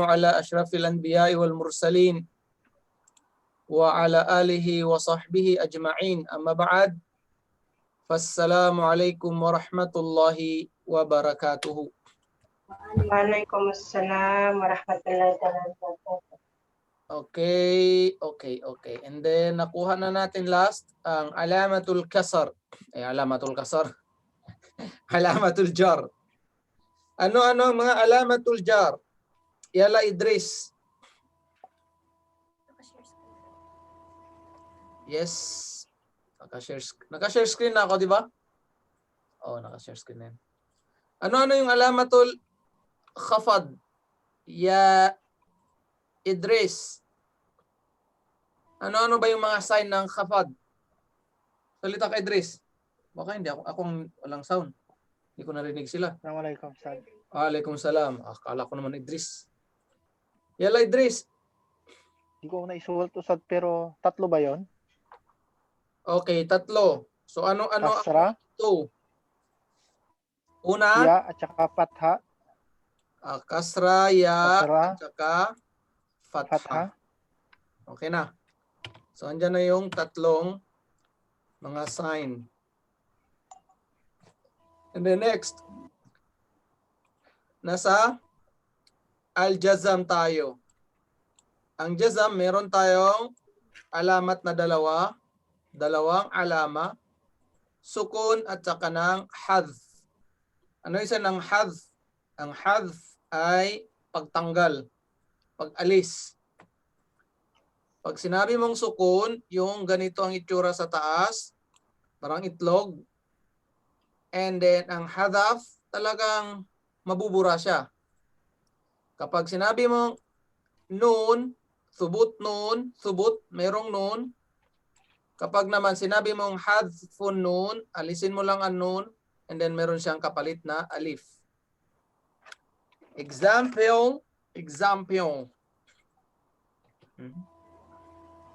على أشرف الأنبياء والمرسلين وعلى آله وصحبه أجمعين أما بعد فالسلام عليكم ورحمة الله وبركاته. Waalaikumsalam warahmatullahi wabarakatuh. Okay. And then nakuha na natin last ang alamatul kasar. Alamatul kasar. Alamatul jar. Ano-ano ang mga alamatul jar? Yala Idris. Yes. Naka-share screen na ako, di ba? Oh, naka-share screen na yan. Ano-ano yung alamatul khafad? Ya Idris. Ano-ano ba yung mga sign ng khafad? Salita ka Idris. Baka hindi akong walang sound. Hindi ko narinig sila. Assalamualaikum. Waalaikumsalam. Akala ko naman Idris. Yala Idris. Hindi ko naisulat-usad pero tatlo ba yon? Okay, tatlo. So ano-ano Kasra, ang ito? Una, ya at saka fatha, kasra, ya, kasra, at saka fatha. fatha. Okay na. So andyan na yung tatlong mga sign. And then next, nasa al-jazam tayo. Ang jazam, meron tayong alamat na dalawang alama, sukun at saka ng hadh. Ano isa ng hadh? Ang hadh ay pagtanggal, pag-alis. Pag sinabi mong sukun, yung ganito ang itsura sa taas, parang itlog. And then ang hadaf, talagang mabubura siya. Kapag sinabi mong nun, subut, merong nun. Kapag naman sinabi mong hadfun nun, alisin mo lang ang nun, and then meron siyang kapalit na alif. Example.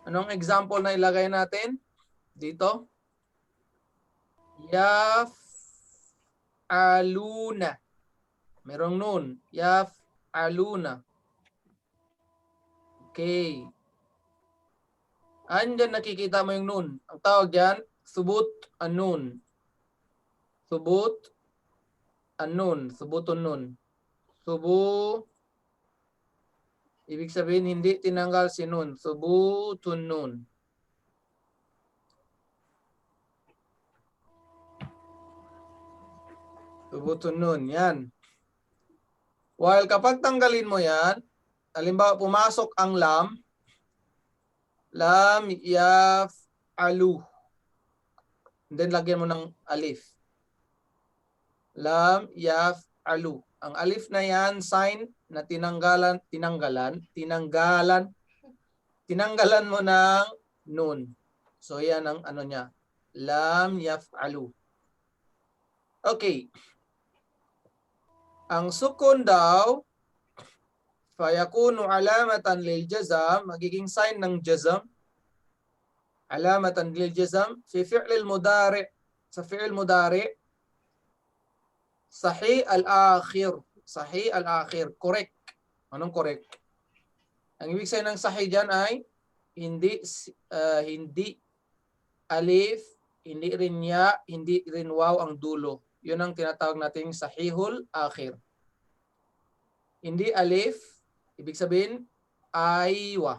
Anong example na ilagay natin? Dito. Yaf'aluna. Merong nun. Yaf'aluna. Okay. Andyan nakikita mo yung nun. Ang tawag dyan, subut an-nun. Subut an-nun. Subutun nun. Ibig sabihin, hindi tinanggal si nun. Subutun nun. Subutun nun. Yan. While kapag tanggalin mo yan, halimbawa pumasok ang lam yaf'alu. And then lagyan mo ng alif. Lam yaf'alu. Ang alif na yan, sign na tinanggalan mo ng nun. So yan ang ano niya. Lam yaf'alu. Okay. Ang sukun daw, fayakunu alamatan lil jazam, magiging sign ng jazam. Alamatan lil jazam fi fi'l mudari, sa fi'l mudari, sahih al-akhir, correct. Anong correct? Ang ibig sabihin ng sahih diyan ay hindi alif, hindi rin ya, hindi rin waw ang dulo. 'Yun ang tinatawag nating sahihul akhir. Hindi alif, ibig sabihin aywa.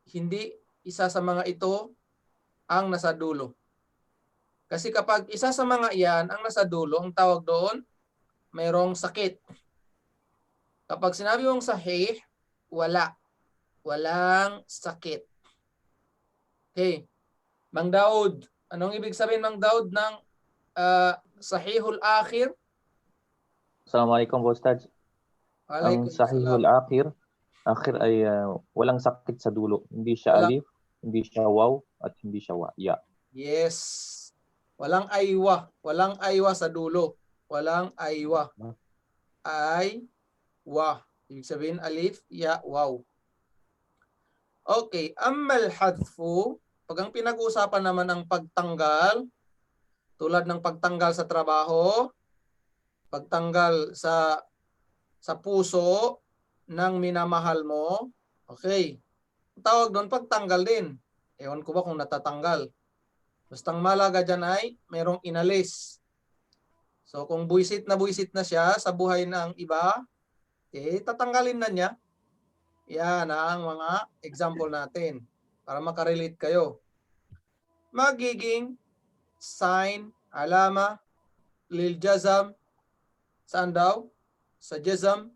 Hindi isa sa mga ito ang nasa dulo. Kasi kapag isa sa mga iyan ang nasa dulo, ang tawag doon, mayroong sakit. Kapag sinabi mong sahih, walang sakit. Okay. Mang Daud, anong ibig sabihin Mang Daud ng sahihul akhir? Assalamualaikum Ustaz. Ang sahihul akhir ay walang sakit sa dulo. Hindi siya alif, hindi siya waw, at hindi siya ya. Yes. Walang aywa sa dulo. Walang aywa. Ibig sabihin alif, ya, waw. Okay, ammal hadfu, pag ang pinag-uusapan naman ang pagtanggal, tulad ng pagtanggal sa trabaho, pagtanggal sa puso, ng minamahal mo. Okay. Ang tawag doon, pagtanggal din. Ewan ko ba kung natatanggal. Bastang malaga dyan ay merong inalis. So kung buisit na siya sa buhay ng iba, tatanggalin na niya. Yan ang mga example natin para makarelate kayo. Magiging sign, alama, lil jazam, saan daw? Sa jazam,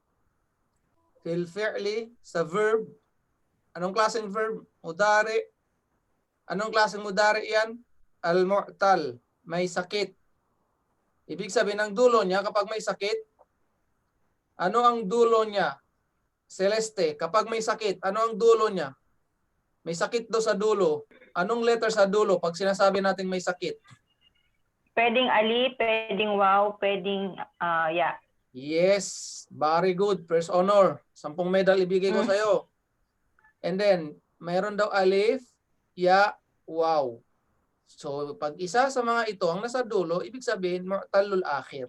fil fi'li, sa verb. Anong klaseng verb? Mudari. Anong klaseng mudari yan? Al-mu'tal, may sakit. Ibig sabihin ng dulo niya kapag may sakit, ano ang dulo niya? Celeste, kapag may sakit, ano ang dulo niya? May sakit daw sa dulo. Anong letter sa dulo pag sinasabi natin may sakit? Pwedeng ali, pwedeng wow, pwedeng ya. Yes, very good. First honor. 10 medal ibigay ko sa'yo. And then, mayroon daw alif, ya, wow. So, pag isa sa mga ito ang nasa dulo, ibig sabihin, mu'talul akhir.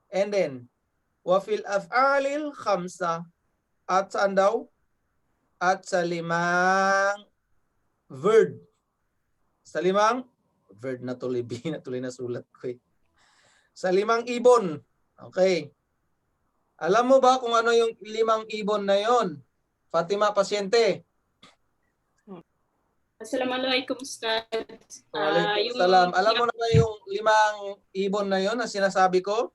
And then, wafil af'alil khamsa. At saan daw? At sa 5 verb. Sa 5 verb na tuloy, na sulat ko eh. Sa 5 ibon. Okay. Alam mo ba kung ano yung 5 ibon na yon? Fatima, pasyente. Assalamualaikum, Ustaz. Waalaikumsalam. Alam mo na ba yung 5 ibon na yon na sinasabi ko?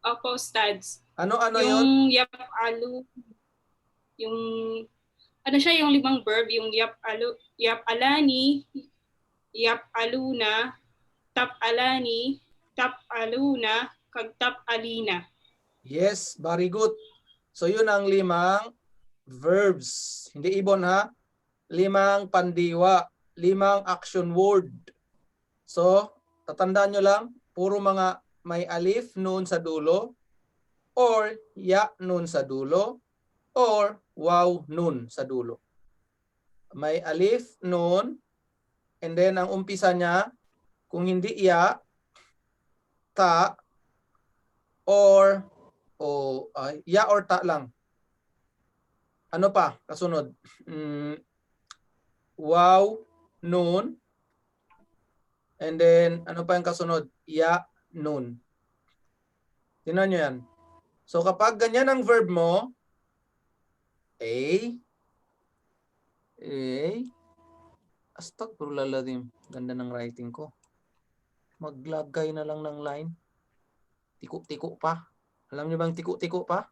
Opo, Ustaz. Ano yung yon? yap-alu, yung, ano siya, yung 5 verb, yung yap-alu, yap-alani, yap-aluna, tap-alani, tap-aluna, kag tap-alina. Yes, very good. So yun ang 5 verbs. Hindi ibon ha. 5 pandiwa. 5 action word. So, tatandaan nyo lang, puro mga may alif, nun sa dulo, or ya, nun sa dulo, or waw, nun sa dulo. May alif, nun, and then ang umpisa niya, kung hindi ya, ta, or ya or ta lang. Ano pa? Kasunod. Wow, nun. And then, ano pa yung kasunod? Ya, nun. Tingnan nyo yan. So, kapag ganyan ang verb mo, astagfirullahaladzim. Ganda ng writing ko. Maglagay na lang ng line. Tiko-tiko pa. Alam niyo bang tiko-tiko pa?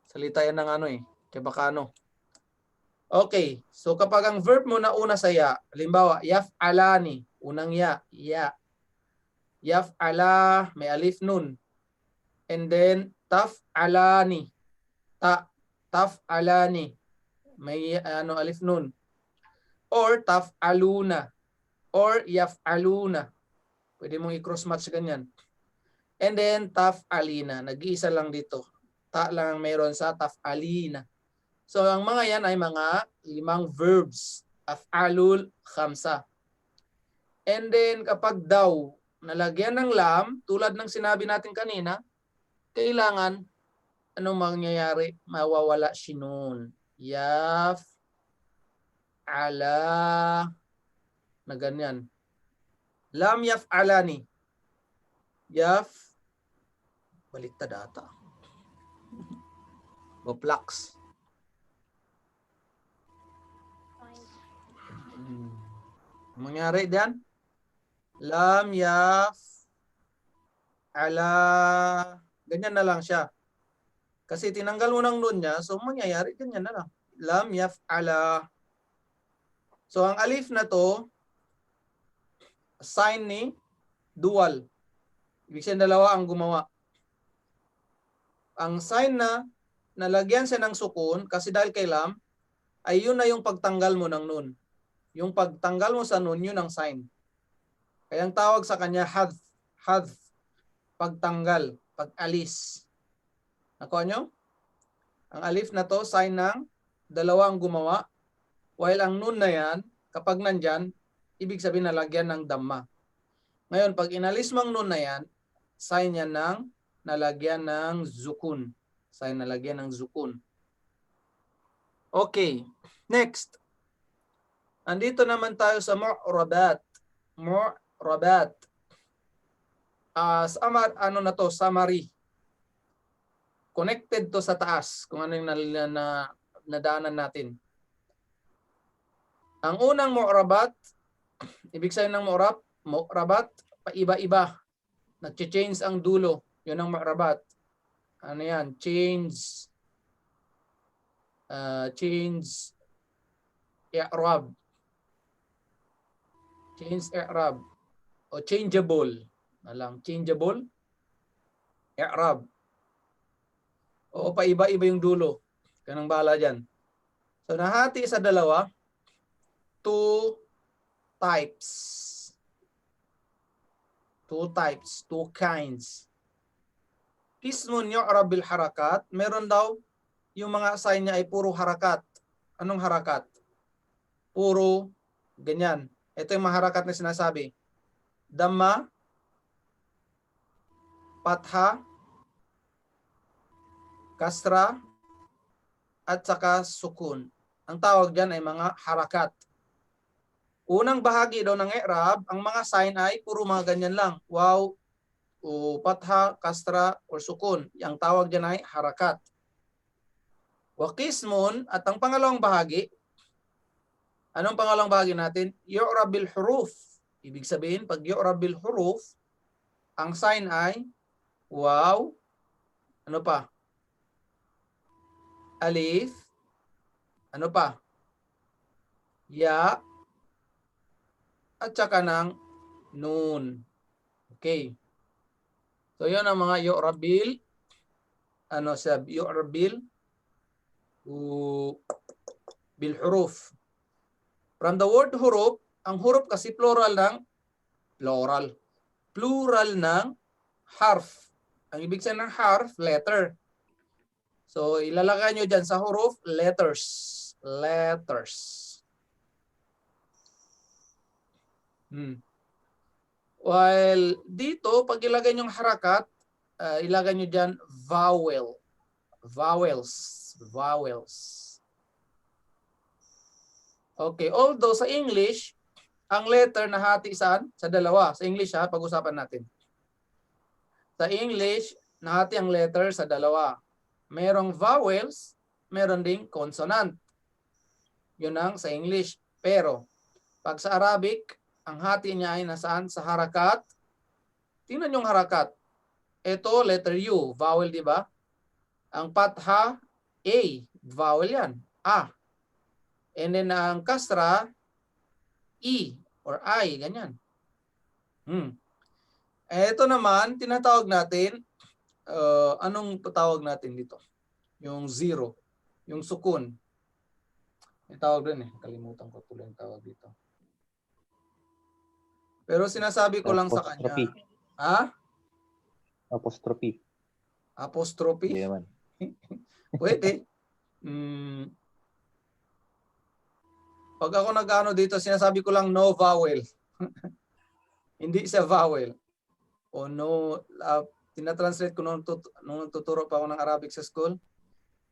Salita yan ng ano eh. Kebakano. Okay. So kapag ang verb mo na una sa ya, halimbawa, yaf'alani, unang ya, ya. Yaf'ala, may alif nun. And then, taf'alani, taf'alani, may alif nun. Or taf'aluna, or yaf'aluna. Pwede mong i-cross match ganyan. And then, taf'alina. Nag-iisa lang dito. Ta lang ang meron sa taf'alina. So, ang mga yan ay mga 5 verbs. Af'alul khamsa. And then, kapag daw nalagyan ng lam, tulad ng sinabi natin kanina, kailangan, anong mangyayari? Mawawala si nun. Yaf, ala, na ganyan. Lam yaf alani. Yaf, baliktad ata. Goplax. Mangyari diyan? Lam yaf ala, ganyan na lang siya. Kasi tinanggal mo ng nun niya, so mangyayari ganyan na lang. Lam yaf ala. So ang alif na to, sign ni dual. Ibig sabihin dalawa ang gumawa. Ang sign na nalagyan siya ng sukun, kasi dahil kay lam, ay yun na yung pagtanggal mo ng nun. Yung pagtanggal mo sa nun, yun ang sign. Kaya ang tawag sa kanya, hadf, pagtanggal, pag-alis. Nakuha nyo? Ang alif na to, sign ng dalawa ang gumawa. While ang nun na yan, kapag nandyan, ibig sabihin nalagyan ng dhamma. Ngayon, pag inalis mo ang nun na yan, sign yan ng na lagyan ng zukun. Sign na lagyan ng zukun. Okay. Next. Andito naman tayo sa mu'rabat. Mu'rabat. Ano na to? Summary. Connected to sa taas. Kung ano yung nadaanan natin. Ang unang mu'rabat, ibig sabihin ng mu'rabat, paiba-iba. Nag-change ang dulo. Yun ang mu'rabat. Ano yan? Change i'rab. Change i'rab. O changeable. Changeable. I'rab. O paiba-iba yung dulo. Kanang bala dyan. So nahati sa dalawa. Two types. Two kinds. Qismun yu'rab bil harakat. Meron daw yung mga sign niya ay puro harakat. Anong harakat? Puro ganyan. Ito yung mga harakat na sinasabi. Dhamma, patha, kasra, at saka sukun. Ang tawag dyan ay mga harakat. Unang bahagi daw ng i'rab, ang mga sign ay puro mga ganyan lang. Waw, o patha, kasra, or sukun. Ang tawag dyan ay harakat. Wa qismun, at ang pangalawang bahagi, anong pangalawang bahagi natin? Yu'rab bil huruf. Ibig sabihin, pag yu'rab bil huruf, ang sign ay waw, ano pa? Alif, ano pa? Ya, at saka ng nun. Okay. So, yun ang mga yu'rab bil, yu'rab bil huruf. From the word huruf, ang huruf kasi plural ng harf. Ang ibig sabihin ng harf, letter. So, ilalagay nyo dyan sa huruf, letters. While dito, pag ilagay nyo harakat, ilagay nyo dyan vowels. Okay, although sa English, ang letter nahati saan? Sa dalawa. Sa English ha, pag-usapan natin. Sa English, nahati ang letter sa dalawa. Merong vowels, meron ding consonant. Yun ang sa English. Pero, pag sa Arabic, ang hati niya ay nasaan? Sa harakat. Tingnan yung harakat. Ito, letter U, vowel, di ba? Ang patha, A, vowel yan. A. And then ang kasra, E or I, ganyan. Ito naman, tinatawag natin, anong patawag natin dito? Yung zero, yung sukun. May tawag rin kalimutan ko tuloy yung tawag dito. Pero sinasabi ko lang sa kanya. Ha? Apostrophe. Apostrophe? Yeah, man. Pwede. Pag ako nag-ano dito, sinasabi ko lang no vowel. Hindi siya vowel. O no, tinatranslate ko nung tuturo pa ako ng Arabic sa school.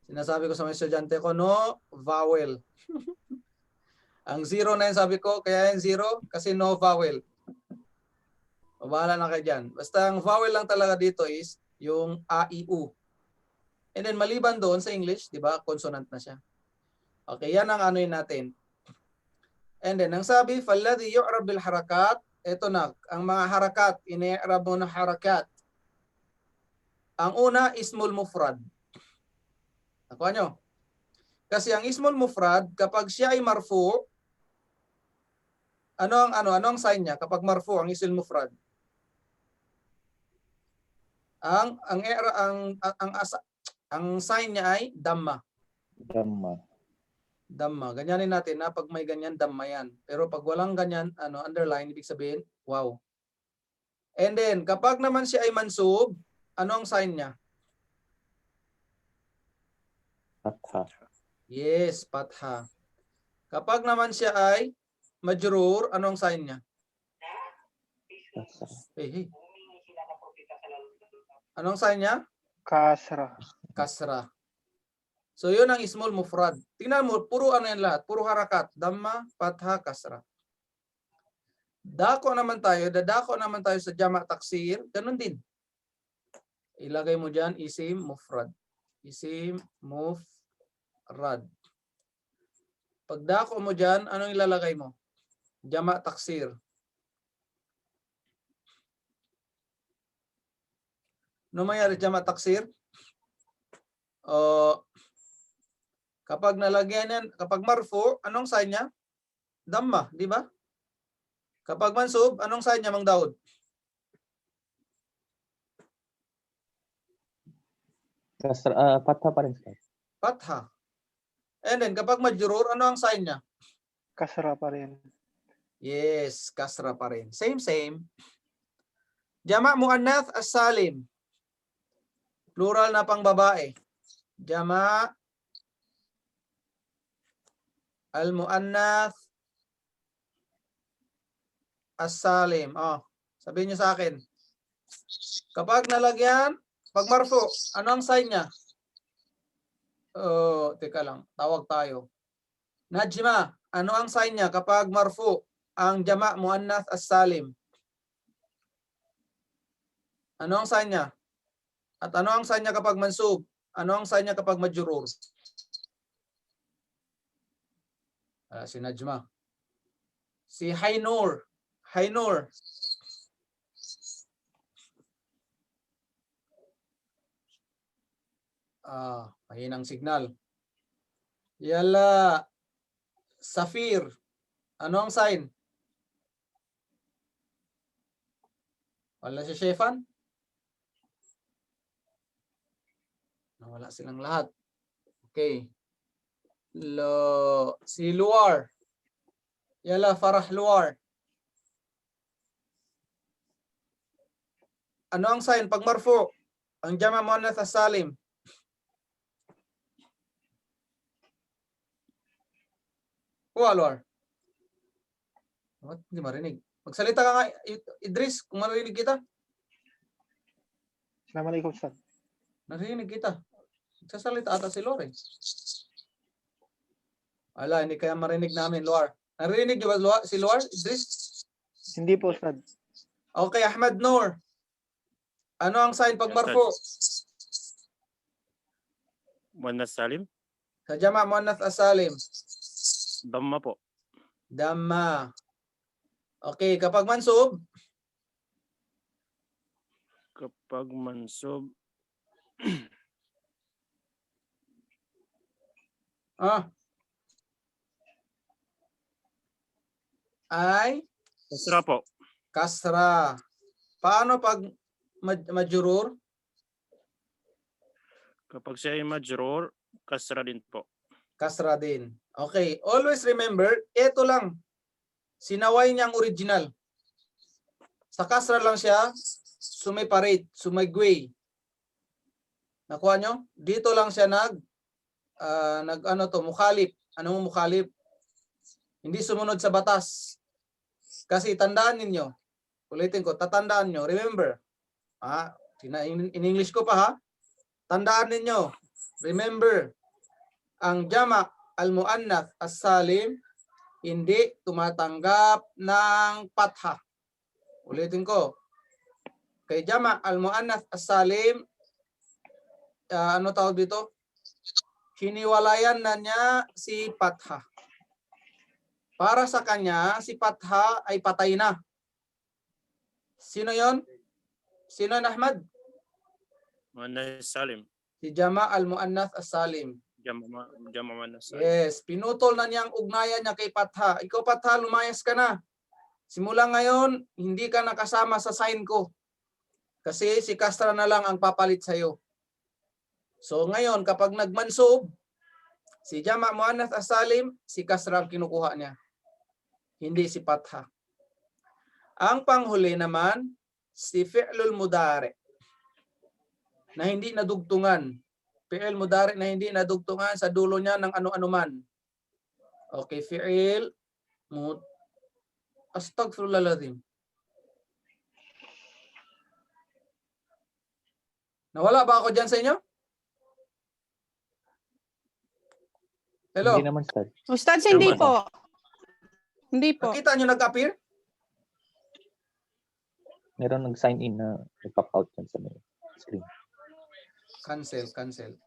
Sinasabi ko sa mga estudyante ko, no vowel. Ang zero na yun, sabi ko, kaya yung zero, kasi no vowel. Bahala na kayo dyan. Basta ang vowel lang talaga dito is yung A, I, U. And then maliban doon sa English, di ba, consonant na siya. Okay, yan ang ano yun natin. And then, ang sabi, فَالَّذِي يُعْرَبْ بِالْحَرَكَاتِ, ito na, ang mga harakat, ini-i'rab mo na harakat. Ang una, ismul mufrad. Nakuha nyo? Kasi ang ismul mufrad, kapag siya ay marfu, ano ang sign niya kapag marfu ang ismul mufrad? Ang sign niya ay dhamma. Dhamma. Ganyanin natin na pag may ganyan, dhamma yan. Pero pag walang ganyan, underline, ibig sabihin, wow. And then, kapag naman siya ay mansub, ano ang sign niya? Patha. Yes, patha. Kapag naman siya ay majrur, ano ang sign niya? Kasra. Hey. Anong sign niya? Kasra. Kasra. So yun ang small mufrad. Tingnan mo, puro ano yan lahat. Puro harakat. Dhamma, fatha, kasra. Dadako naman tayo sa jama' taksir. Ganun din. Ilagay mo dyan, isim mufrad. Isim mufrad. Pag dako mo dyan, anong ilalagay mo? Jama' taksir. Ano mayari jama' taksir? Kapag nalagyan yan, kapag marfu, anong sign niya? Dhamma, di ba? Kapag mansub, anong sign niya, Mang Daud? Kasra, fatha pa rin, Ustad. Fatha. And then, kapag majrur, ano ang sign niya? Kasra pa rin. Yes, kasra pa rin. Same. Jama' muannath as-salim. Plural na pang babae. Jama' al-muannath as-salim. Sabihin niyo sa akin. Kapag nalagyan, pag marfu, ano ang sign niya? Teka lang. Tawag tayo. Najma, ano ang sign niya kapag marfu ang jama' muannath as-salim? Ano ang sign niya? At ano ang sign niya kapag mansub? Ano ang sign niya kapag majrur? Si Najma. Si Hainur. Mahinang signal. Yala. Safir. Ano ang sign? Wala si Shefan? Nawala silang lahat. Okay. Si Luar. Yala, Farah Luar. Ano ang sign pag marfu? Ang jama' muannath as-salim. Luar. What? Hindi marinig. Magsalita ka nga, Idris, kung marinig kita. Assalamualaikum, Ustad. Narinig kita. Sasalita ata si Luar eh. Ala, hindi kaya marinig namin, Luar. Narinig niyo ba si Luar, Idris? Hindi po, Ustad. Okay, Ahmad Noor. Ano ang sign pag marfu? Muannath salim? Sa jama' muannath as-salim. Dhamma po. Dhamma. Okay, kapag mansub? Kapag mansub, Ay? kasra po. Kasra. Paano pag majrur? Kapag siya ay majrur, kasra din po. Kasra din. Okay, always remember, ito lang. Sinaway niyang original. Sa kasra lang siya, sumigway. Nakuha nyo? Dito lang siya mukhalif. Anong mukhalif? Hindi sumunod sa batas. Kasi tandaan ninyo, ulitin ko, tatandaan nyo, remember, in English ko pa ha, tandaan ninyo, remember, ang jama' al-muannath as-salim, hindi tumatanggap ng fatha. Ulitin ko, kay jama' al-muannath as-salim, ano tawag dito? Hiniwalayan na niya si fatha. Para sa kanya, si fatha ay patay na. Sino yon? Sino yun, Ahmad? Muannath salim. Si jama' al-muannath as-salim. Jama muannath salim. Yes, pinutol na niya ang ugnayan niya kay fatha. Ikaw fatha, lumayas ka na. Simula ngayon, hindi ka nakasama sa sign ko. Kasi si kasra na lang ang papalit sa'yo. So ngayon, kapag nagmansub, si jama' muannath as-salim, si kasra ang kinukuha niya. Hindi si fatha. Ang panghuli naman, si fi'lul mudari na hindi nadugtungan. Fi'il mudari na hindi nadugtungan sa dulo niya ng ano-ano man. Okay, fi'il astaghfirullahaladzim. Nawala ba ako dyan sa inyo? Hello? Hindi naman, Ustad. Ustad, hindi Tama. po. Hindi po. Nakita nyo nag-appear? Meron nag-sign in na nag-pop out dyan sa may screen. Cancel.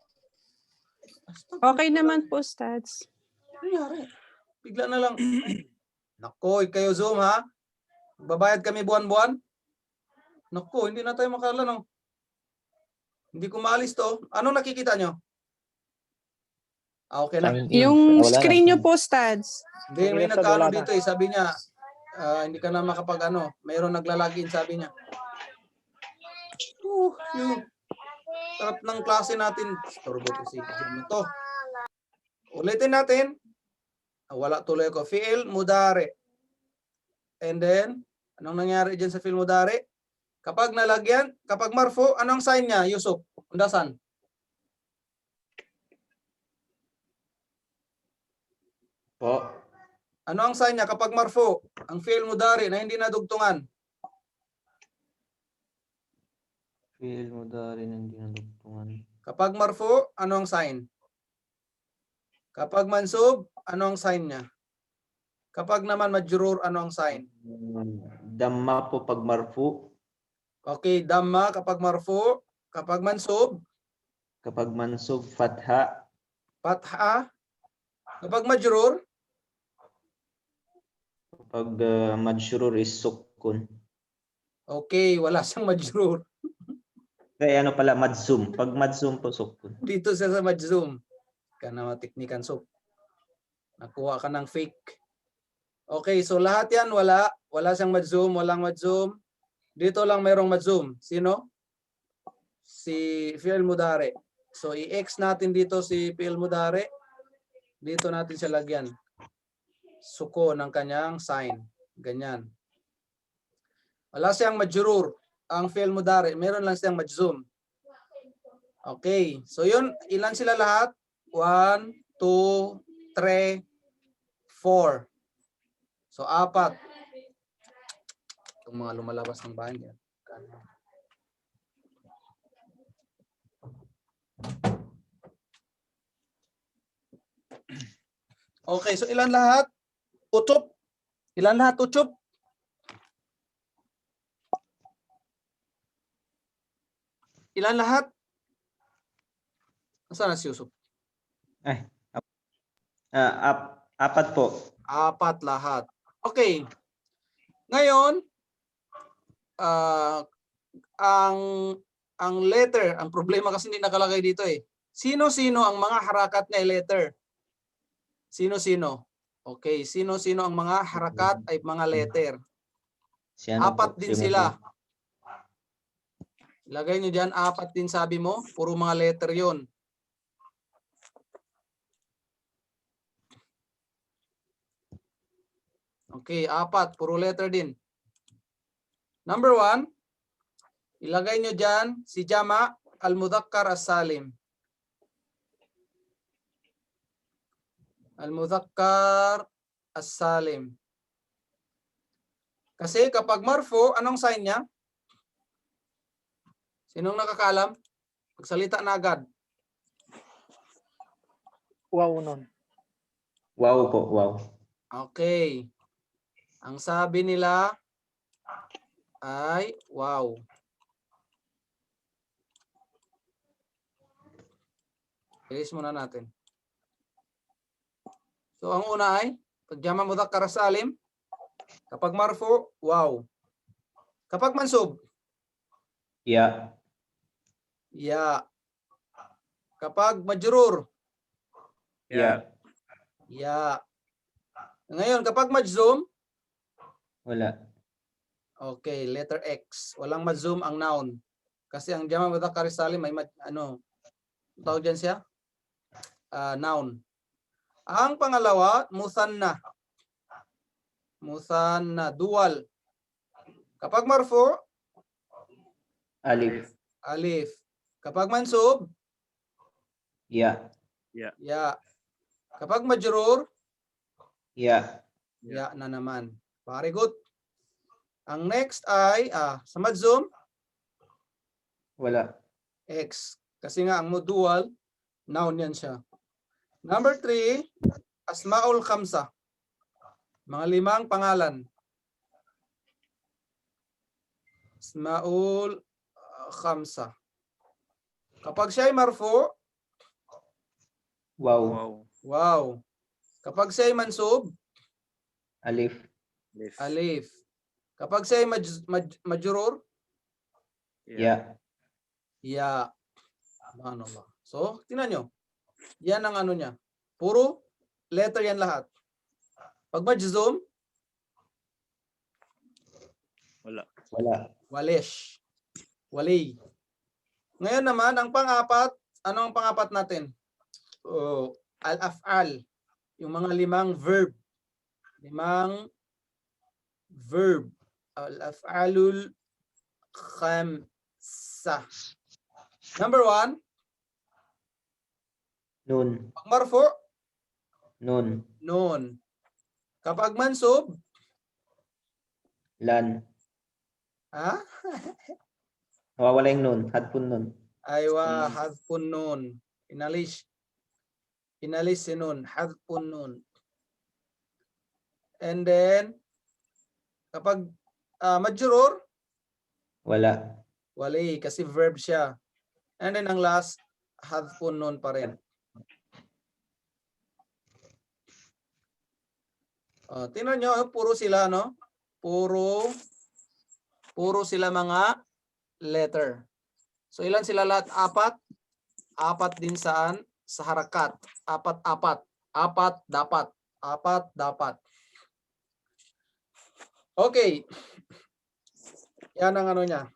Okay naman po, Ustads. Nangyari? Bigla na lang. Nako, kayo Zoom ha? Babayad kami buwan-buwan? Nako, hindi na tayo no? Hindi ko maalis to. Anong nakikita nyo? Okay na. Sign in. Yung Wala na. screen nyo po, Ustads. Hindi, may Yes, nagkaano wala na. dito eh. Sabi niya, hindi ka na makapag mayroon naglalagin, sabi niya. Yung sarap ng klase natin. Storbo to si Jim to. Ulitin natin. Wala tuloy ko. Fi'il mudari. And then, anong nangyari dyan sa fi'il mudari? Kapag nalagyan, kapag marfu, anong sign niya, Yusuf? Undasan? Po. Ano ang sign niya kapag marfu? Ang fi'il mudari na hindi nadugtungan. Fi'il mudari na hindi nadugtungan. Kapag marfu, ano ang sign? Kapag mansub, ano ang sign niya? Kapag naman majrur, ano ang sign? Damma po pag marfu. Okay, damma kapag marfu, kapag mansub, Kapag mansub, fatha. fatha, kapag majrur, Kapag majrur is sukun. okay, wala siyang majrur. Kaya ano pala, madzum. Pag madzum po, sukun. Dito siya sa majzum. Ka na matiknikan so. Nakuha ka ng fake. Okay, so lahat yan wala. Wala siyang majzum, walang majzum. Dito lang mayroong majzum. Sino? Si fi'il mudari. So i-X natin dito si fi'il mudari. Dito natin siya lagyan. Suko ng kanyang sign. Ganyan. Wala siyang majrur. Ang fi'il mudari, meron lang siyang majzum. Okay. So yun, ilan sila lahat? 1, 2, 3, 4. So 4. Itong mga lumalabas ng bahay niya. Okay, so ilan lahat? Utup. Ilan lahat utup? Ilan lahat? Nasaan na si Yusuf? Apat po. 4 lahat. Okay. Ngayon, ang letter, ang problema kasi hindi nakalagay dito eh. Sino-sino ang mga harakat na letter? Sino-sino? Okay, sino-sino ang mga harakat ay mga letter? Si ano 4 po? din Si sila. Lagay nyo dyan, 4 din sabi mo. Puro mga letter yon. Okay, 4. Puro letter din. Number 1, ilagay nyo dyan si Jama al-Mudhakkar as-Salim. Al-Mudhakkar as-Salim. Kasi kapag marfu, anong sign niya? Sinong nakakaalam? Magsalita na agad. Wow nun. Wow po, wow. Okay. Ang sabi nila ay wow. Ilis muna natin. So ang una ay pagjama mudhakkar salim. Kapag marfu, wow. Kapag mansub, Ya. ya. Kapag majrur, Ya. ya. Ngayon, kapag majzum, Wala. okay, letter X. Walang majzum ang noun. Kasi ang jama mudhakkar salim may tawag dyan siya? Noun. Ang pangalawa, musanna. Musanna, dual. Kapag marfu, Alif. alif. Kapag mansub, Ya. ya. Kapag majrur, Ya. ya na naman. Very good. Ang next ay, sa majzum, Wala. X. Kasi nga ang dual, noun yan siya. Number 3, asmaul khamsa. Mga 5 pangalan. Asmaul khamsa. Kapag siya ay marfu, Wow. Wow. wow. Kapag siya ay mansub, Alif. Alif. alif. Kapag siya ay majrur, Ya. ya. Subhanallah. So, tingnan nyo. Yan ang ano niya. Puro letter yan lahat. Pag majzum, Wala. Wala. walish. Wali. Ngayon naman, ang pang-apat, ano ang pang-apat natin? Oh, al-af'al. Yung mga 5 verb. 5 verb. Al-af'alul khamsa. Number 1, Nun. pag marfu, Nun. nun. Kapag mansub, Lan. ha? Nawawala yung nun. Hadpun nun. Aywa, hadpun nun. Inalis si nun. Hadpun nun. And then, kapag majrur, Wala. wali, kasi verb siya. And then, ang last, hadpun nun pa rin. Tingnan nyo, puro sila, no? Puro sila mga letter. So, ilan sila lahat? 4. 4 din saan? Sa harakat. 4. 4 dapat. 4 dapat. Okay. Yan ang ano niya.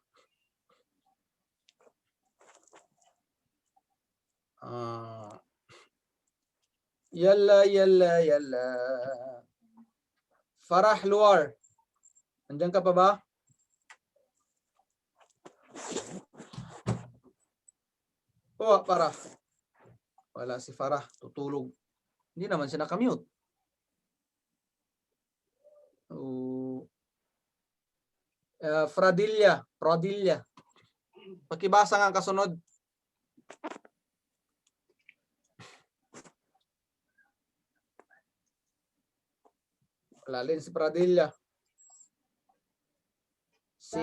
Yalla. Farah Luar. Nandiyan ka pa ba? Oh, Farah. Wala si Farah. Tutulog. Hindi naman siya nakamute. Fradilla. Pakibasa nga ang kasunod. Wala rin si Pradilla. Si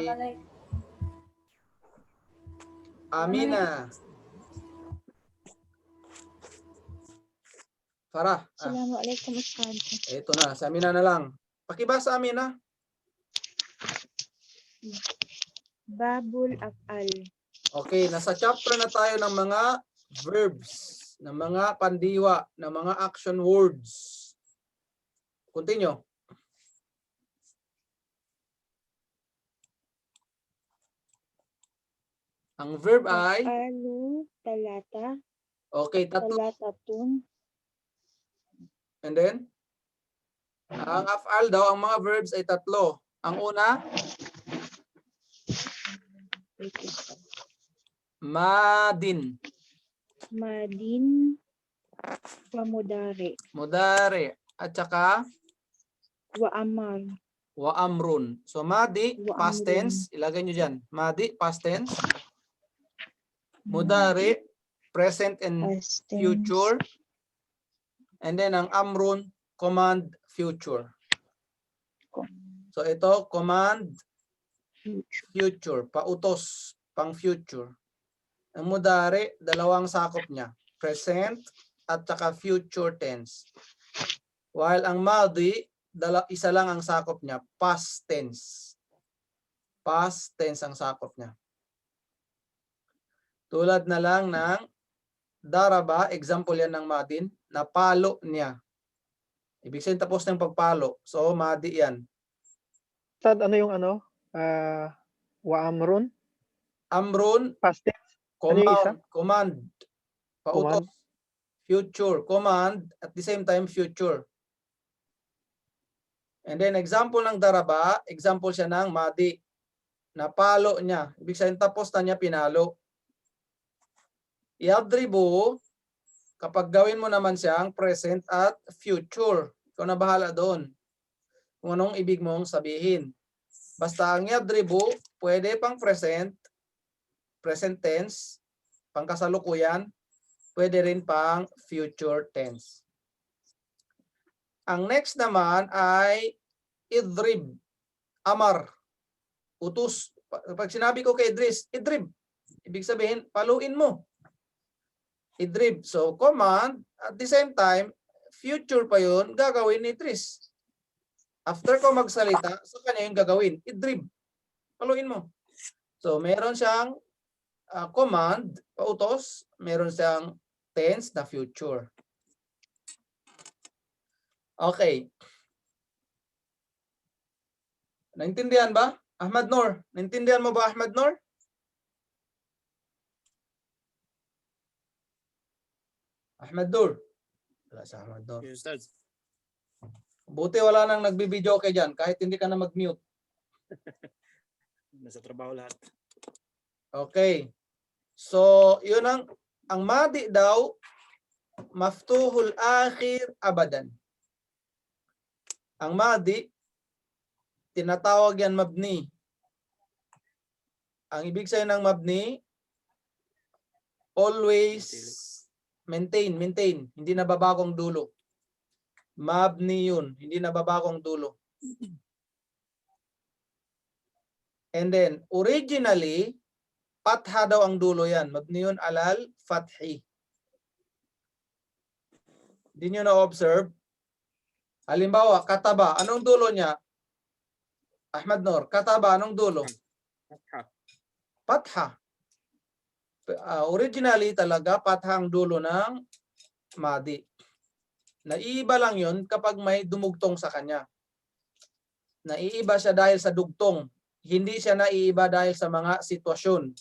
Amina. Farah. Assalamualaikum Ustaz. Ito na, si Amina na lang. Pakibasa Amina. Babul af'al. Okay, nasa chapter na tayo ng mga verbs, ng mga pandiwa, ng mga action words. Continue. Ang verb ay, Alu talata. okay, tatlo. Talatatun. And then, ang af'al daw, ang mga verbs ay tatlo. Ang una, madin. Madin. Wa mudari. Mudari. At saka, Wa amar. wa amrun. So, madi, Wa past amrun. tense. Ilagay nyo dyan. Madi, past tense. Mudari, present and Past tense. future. And then, ang amrun, command, future. So, ito, command, future. Pautos, pang future. Ang mudari, dalawang sakop niya. Present at saka future tense. While ang madi, isa lang ang sakop niya. Past tense. Past tense ang sakop niya. Tulad na lang ng daraba, example yan ng madin, napalo niya. Ibig sabihin tapos ng pagpalo. So, madi yan. Ustad, ano yung ano? Wa amrun? Amrun, Past tense? Ano yung isa? command. Pautos. Command? Future. Command, at the same time, future. And then, example ng daraba, example siya ng madi. Napalo niya. Ibig sabihin tapos na niya pinalo. Yadribu, kapag gawin mo naman siyang present at future. Ikaw na bahala doon. Kung anong ibig mong sabihin. Basta ang yadribu, pwede pang present tense, pangkasalukuyan, pwede rin pang future tense. Ang next naman ay idrib, amar, utos. Pag sinabi ko kay Idris, idrib, ibig sabihin, paluin mo. Idrib. So, command, at the same time, future pa yun, gagawin ni Idris. After ko magsalita, sa kanya yung gagawin. Idrib. Paluin mo. So, meron siyang command, pautos, meron siyang tense na future. Okay. Naintindihan ba? Ahmad Noor. Naintindihan mo ba, Ahmad Noor? Ahmad Noor. Wala sa Ahmad Noor. Yes, Ustaz. Buti wala nang nagbibideo kay dyan kahit hindi ka na mag-mute. Nasa trabaho lahat. Okay. So, yun ang madi daw, maftuhul akhir abadan. Ang madi, tinatawag yan mabni. Ang ibig sabihin ng mabni, always maintain. Hindi nababagong dulo. Mabni yun, hindi nababagong dulo. And then, originally, fatha daw ang dulo yan. Mabni yun alal fathi. Hindi nyo na-observe. Halimbawa, kataba. Anong dulo niya? Ahmad Noor, kataba. Anong dulo? Fatha. Originally talaga, fatha ang dulo ng madi. Naiiba lang yun kapag may dumugtong sa kanya. Naiiba siya dahil sa dugtong. Hindi siya naiiba dahil sa mga sitwasyon.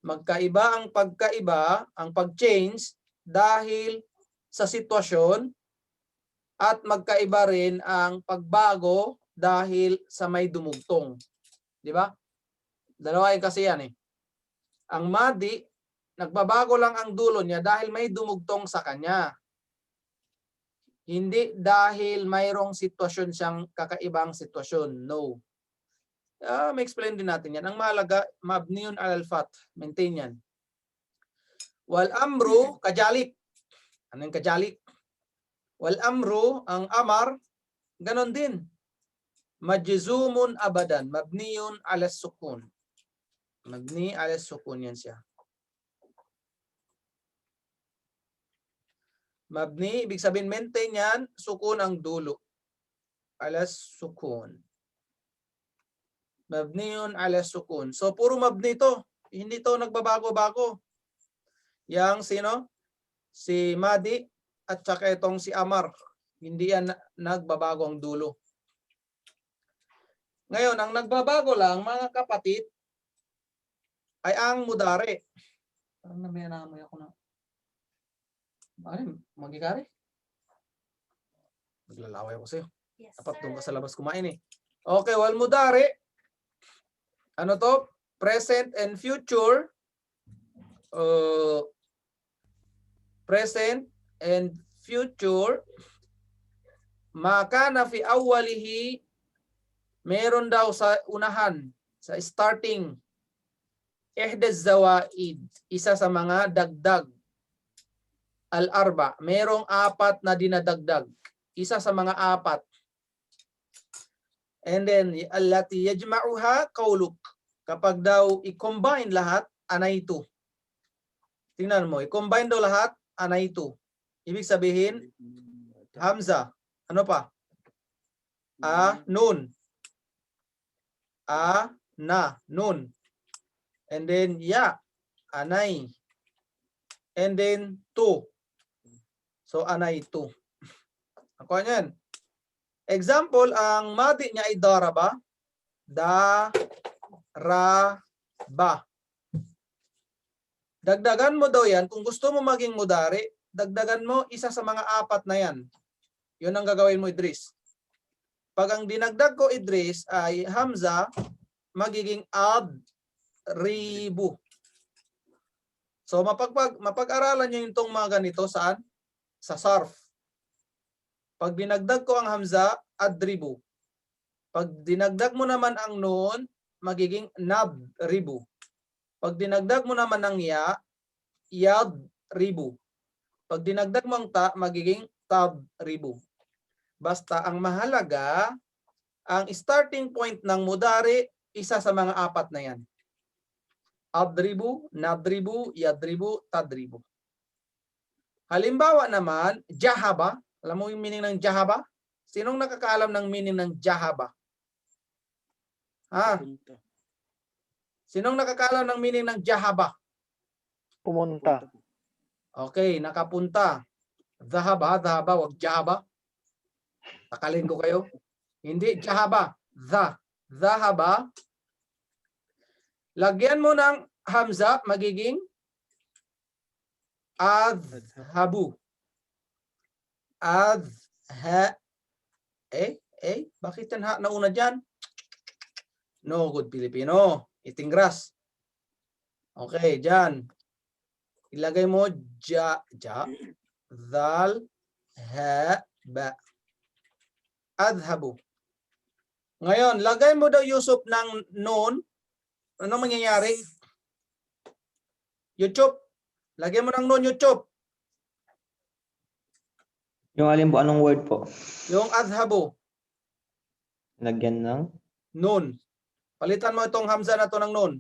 Magkaiba ang pagkaiba, ang pag-change dahil sa sitwasyon at magkaiba rin ang pagbago dahil sa may dumugtong. Di ba? Dalawa kasi yan eh. Ang madi, nagbabago lang ang dulo niya dahil may dumugtong sa kanya. Hindi dahil mayroong sitwasyon siyang kakaibang sitwasyon. No. May explain din natin yan. Ang mahalaga, mabniun alal fath. Maintain yan. Wal amru, kajalik. Ano yung kajalik? Wal amru, ang amar, ganon din. Majzumun abadan. Mabniun alas sukun. Mabni alas sukun yan siya. Mabni, ibig sabihin maintain yan, sukun ang dulo. Alas sukun. Mabniun alas sukun. So, puro mabni to. Hindi to nagbabago-bago. Yang sino? Si Madi at saka itong si Amar. Hindi yan nagbabago ang dulo. Ngayon, ang nagbabago lang, mga kapatid, ay ang mudari. Parang naminamoy ako na. Ano, magigari? Maglalaway ako sa'yo. Yes, Dapat doon ka sa labas kumain eh. Okay, wal mudari. Ano to? Present and future. Present and future. Maka na fi awwalihi, meron daw sa unahan, sa starting, ihdaz zawaid, isa sa mga dagdag. Al-arba, merong apat na dinadagdag. Isa sa mga apat. And then, allati yajma'uha qawluk. Kapag daw i-combine lahat, anaytu. Tingnan mo, i-combine daw lahat, anaytu. Ibig sabihin, hamza. Ano pa? Nun. Na, nun. And then, ya, anay. And then, tu. So, anaytu. Ako yan. Example, ang madi niya ay daraba. Daraba. Dagdagan mo daw yan. Kung gusto mo maging mudari, dagdagan mo isa sa mga apat na yan. Yun ang gagawin mo, Idris. Pag ang dinagdag ko, Idris, ay hamza, magiging adribu. So, mapag-aralan nyo yung mga ganito saan? Sa sarf. Pag dinagdag ko ang hamza, adribu. Pag dinagdag mo naman ang nun, magiging nadribu. Pag dinagdag mo naman ang ya, yadribu. Pag dinagdag mo ang ta, magiging tadribu. Basta ang mahalaga, ang starting point ng mudari, isa sa mga apat na yan. Adribu, nadribu, yadribu, tadribu. Halimbawa naman, jahaba. Alam mo yung meaning ng jahaba? Sinong nakakaalam ng meaning ng jahaba? Ha? Punta. Sinong nakakaalam ng meaning ng jahaba? Pumunta. Okay, nakapunta. Zahaba, wag jahaba. Takalin ko kayo. Hindi jahaba. Zahaba. Lagyan mo ng hamza, magiging adhabu. Bakit yan ha nauna dyan? No good Filipino. Eating grass. Okay, dyan. Ilagay mo dhal, ba. Adhabu. Ngayon, lagay mo daw Yusuf ng noon. Ano mangyayari? YouTube. Lagyan mo ng noon YouTube. Yung alin po, anong word po? Yung adhabu. Lagyan ng Noon. Palitan mo itong hamza na to ng noon.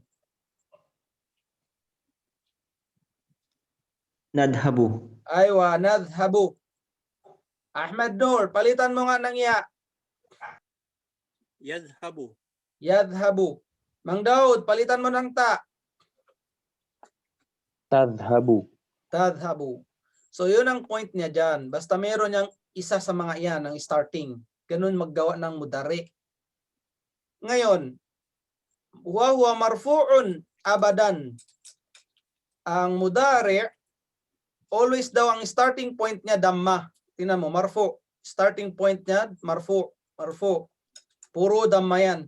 nadhabu. Aywa, nadhabu. Ahmed Nur, palitan mo nga ng ya. Yadhabu. Yadhabu. Mang Daud, palitan mo ng ta. Tadhabu. Tadhabu. So yun ang point niya dyan. Basta meron niyang isa sa mga yan, ang starting. Ganun maggawa ng mudari. Ngayon, huwa marfu'un abadan. Ang mudari, always daw ang starting point niya damma. Tingnan mo, marfu. Starting point niya, marfu. Marfu. Puro damma yan.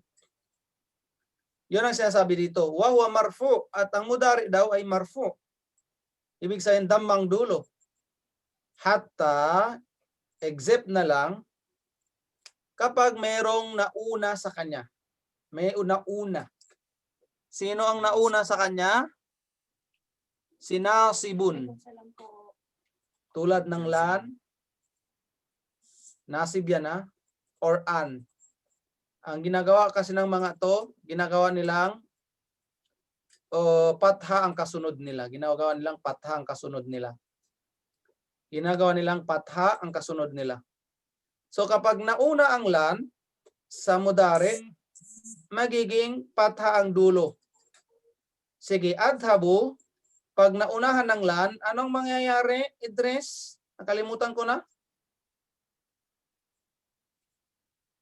Yun ang sinasabi dito. Huwa marfu. At ang mudari daw ay marfu. Ibig sabihin dammang dulo. Hatta, except na lang, kapag mayroong nauna sa kanya. May una-una. Sino ang nauna sa kanya? Sinasibun. Tulad ng lan, nasib yan ha, or an. Ang ginagawa kasi ng mga to, ginagawa nilang patha ang kasunod nila. Ginagawa nilang patha ang kasunod nila. Ginagawa nilang patha ang kasunod nila. So kapag nauna ang lan sa mudari, magiging patha ang dulo. Sige, adhabu, pag naunahan ng lan, anong mangyayari, Idris? Nakalimutan ko na.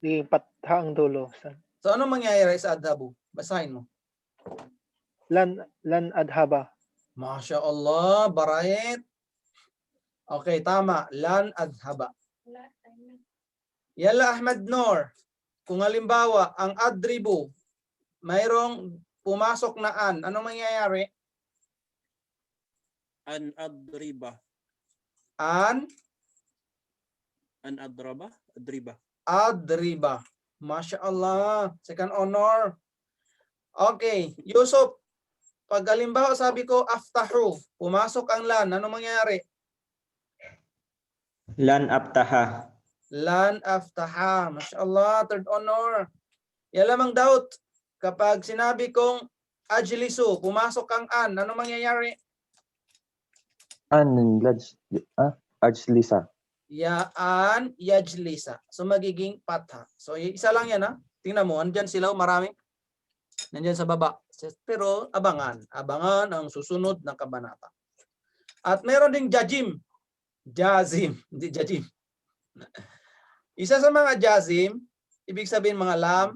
Di patha ang dulo. So anong mangyayari sa adhabu? Basahin mo. Lan adhaba. Masya Allah, barait. Okay, tama. Lan adhaba. Yala Ahmed Nur. Kung halimbawa, ang adribu, mayroong pumasok na an, anong mangyayari? An adriba. An Adraba. Adriba. adriba. Masya Allah. Second honor. Okay, Yusuf. Pag halimbawa sabi ko aftahu, pumasok ang lan, anong mangyayari? Lan abtaha. Lan aftaha. Masya Allah, third honor. Yan lamang doubt. Kapag sinabi kong ajlisu, pumasok ang an, ano mangyayari? Ajlisa. Yaan yajlisa. So magiging patha. So isa lang yan ha. Tingnan mo, andyan sila, marami. Nandyan sa baba. Pero abangan. Abangan ang susunod na kabanata. At meron ding jazim. Jazim. Hindi jazim. Isa sa mga jazim, ibig sabihin mga lam,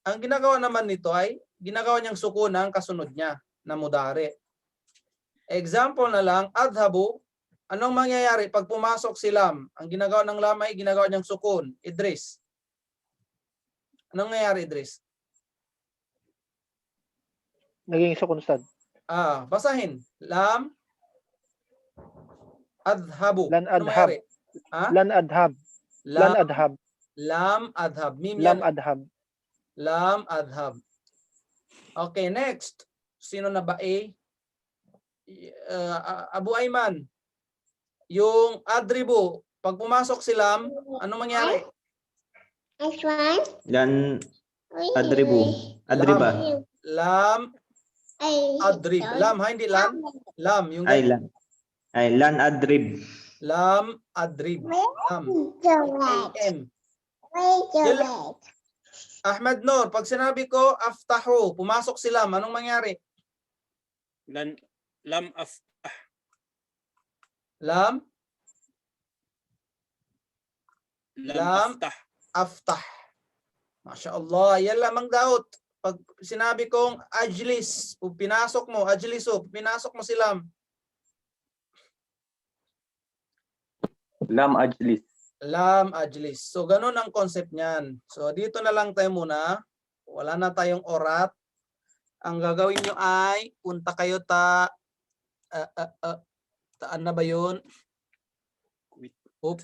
ang ginagawa naman nito ay, ginagawa niyang sukuna ang kasunod niya na mudari. Example na lang, adhabu, anong mangyayari pag pumasok si lam? Ang ginagawa ng lam ay ginagawa niyang sukun. Idris. Anong nangyayari, Idris? Naging sukun, Ustad. Basahin. Lam, adhabu. Lan Anong adhab. mangyayari? Lan adhab. Lan adhab. Lam adhab. Mim Lam yan. adhab. Lam adhab. Okay, next. Sino na ba A? Abu Ayman, yung adribu, pag pumasok si lam, anong mangyari? Lan adribu. Adriba. Lam, adrib. Lam, ha? Hindi lan. Lam, yung Ay ganyan. lan. Ay lan adrib. Lam, adrib. Lam. A-M. Yan lang. Ahmad Nur, pag sinabi ko aftahu, pumasok si lam, anong mangyari? Lam aftah. Lam, Lam Lam. aftah. aftah. Masya Allah, yan lamang daot. Pag sinabi kong ajlis, pinasok mo, ajlisu, pinasok mo si lam. Lam ajlis. Lam ajlis. So, ganun ang concept niyan. So, dito na lang tayo muna. Wala na tayong orat. Ang gagawin nyo ay, punta kayo taan na ba yun? Up.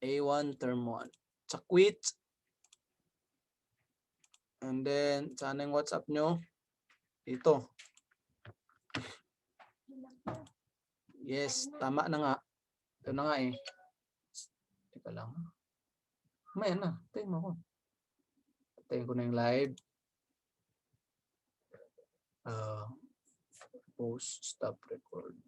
A1 term 1. Sa quit. And then, sana yung WhatsApp nyo. Dito. Yes, tama na nga. Ito na nga eh. Teka lang. May na. Tayo mo ako. Patayin ko na yung live. Post, stop record.